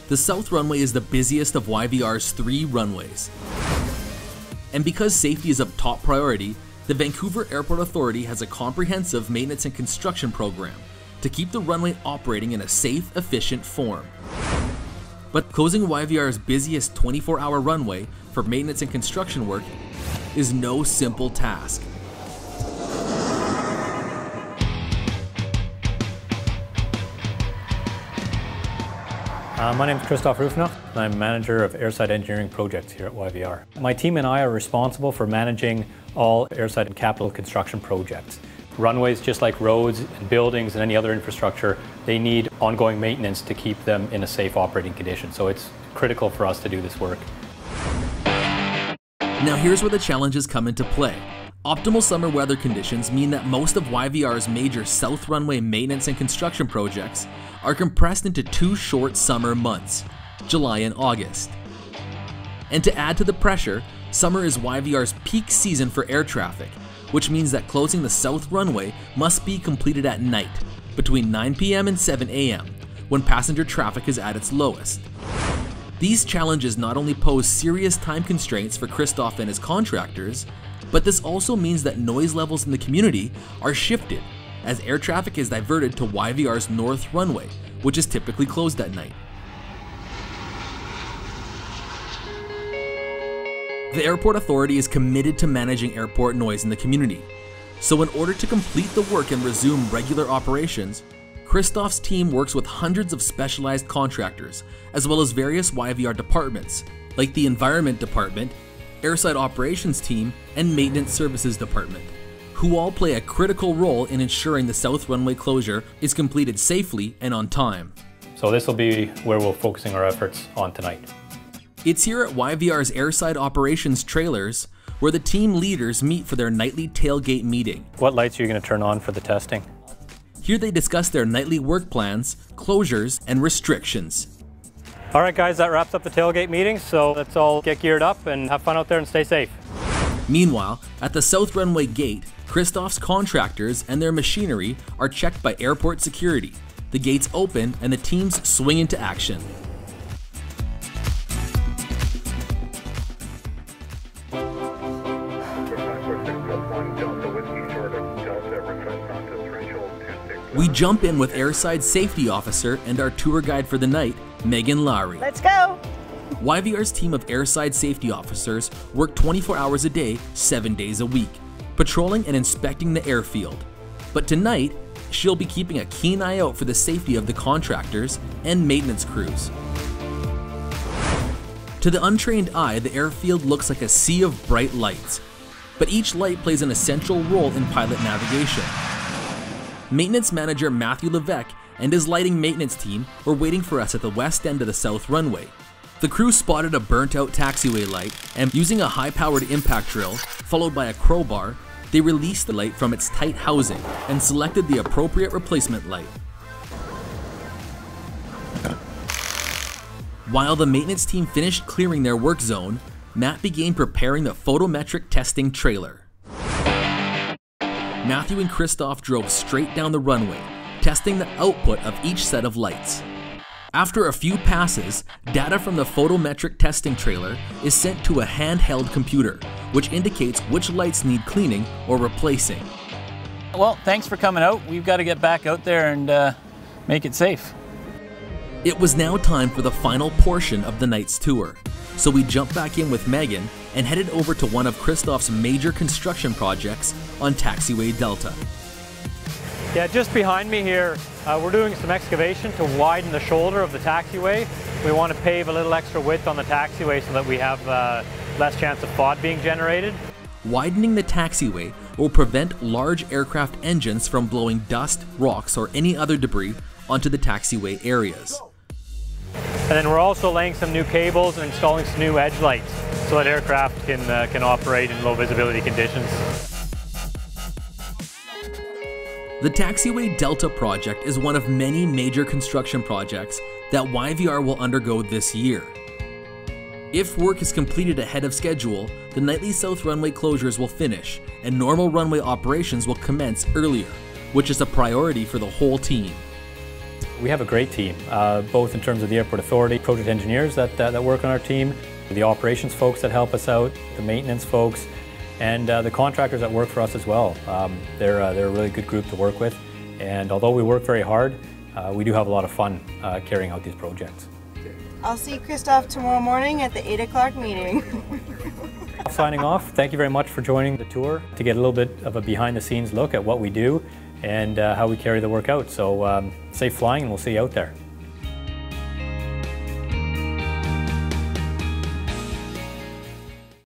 The south runway is the busiest of YVR's 3 runways. And because safety is of top priority, the Vancouver Airport Authority has a comprehensive maintenance and construction program to keep the runway operating in a safe, efficient form. But closing YVR's busiest 24-hour runway for maintenance and construction work is no simple task. My name is Christoph Rufnacht, and I'm manager of airside engineering projects here at YVR. My team and I are responsible for managing all airside and capital construction projects. Runways, just like roads and buildings and any other infrastructure, they need ongoing maintenance to keep them in a safe operating condition. So it's critical for us to do this work. Now here's where the challenges come into play. Optimal summer weather conditions mean that most of YVR's major south runway maintenance and construction projects are compressed into 2 short summer months, July and August. And to add to the pressure, summer is YVR's peak season for air traffic, which means that closing the south runway must be completed at night, between 9 p.m. and 7 a.m., when passenger traffic is at its lowest. These challenges not only pose serious time constraints for Christoph and his contractors, but this also means that noise levels in the community are shifted as air traffic is diverted to YVR's north runway, which is typically closed at night. The Airport Authority is committed to managing airport noise in the community. So in order to complete the work and resume regular operations, Christoph's team works with hundreds of specialized contractors, as well as various YVR departments, like the Environment Department, Airside Operations Team, and Maintenance Services Department, who all play a critical role in ensuring the south runway closure is completed safely and on time. So this will be where we're focusing our efforts on tonight. It's here at YVR's Airside Operations trailers where the team leaders meet for their nightly tailgate meeting. What lights are you going to turn on for the testing? Here they discuss their nightly work plans, closures, and restrictions. All right guys, that wraps up the tailgate meeting, so let's all get geared up and have fun out there and stay safe. Meanwhile, at the south runway gate, Christoph's contractors and their machinery are checked by airport security. The gates open and the teams swing into action. We jump in with Airside Safety Officer and our tour guide for the night, Megan Lowry. Let's go! YVR's team of Airside Safety Officers work 24 hours a day, 7 days a week, patrolling and inspecting the airfield. But tonight, she'll be keeping a keen eye out for the safety of the contractors and maintenance crews. To the untrained eye, the airfield looks like a sea of bright lights, but each light plays an essential role in pilot navigation. Maintenance manager Matthew Levesque and his lighting maintenance team were waiting for us at the west end of the south runway. The crew spotted a burnt-out taxiway light, and using a high-powered impact drill, followed by a crowbar, they released the light from its tight housing and selected the appropriate replacement light. While the maintenance team finished clearing their work zone, Matt began preparing the photometric testing trailer. Matthew and Christoph drove straight down the runway, testing the output of each set of lights. After a few passes, data from the photometric testing trailer is sent to a handheld computer, which indicates which lights need cleaning or replacing. Well, thanks for coming out. We've got to get back out there and make it safe. It was now time for the final portion of the night's tour, so we jumped back in with Megan and headed over to one of Christoph's major construction projects on Taxiway Delta. Yeah, just behind me here, we're doing some excavation to widen the shoulder of the taxiway. We want to pave a little extra width on the taxiway so that we have less chance of FOD being generated. Widening the taxiway will prevent large aircraft engines from blowing dust, rocks, or any other debris onto the taxiway areas. And then we're also laying some new cables and installing some new edge lights so that aircraft can operate in low visibility conditions. The Taxiway Delta project is one of many major construction projects that YVR will undergo this year. If work is completed ahead of schedule, the nightly south runway closures will finish and normal runway operations will commence earlier, which is a priority for the whole team. We have a great team, both in terms of the Airport Authority, project engineers that work on our team, the operations folks that help us out, the maintenance folks, and the contractors that work for us as well. They're a really good group to work with, and although we work very hard, we do have a lot of fun carrying out these projects. I'll see Christophe tomorrow morning at the 8 o'clock meeting. Signing off, thank you very much for joining the tour to get a little bit of a behind-the-scenes look at what we do and how we carry the work out. So safe flying, and we'll see you out there.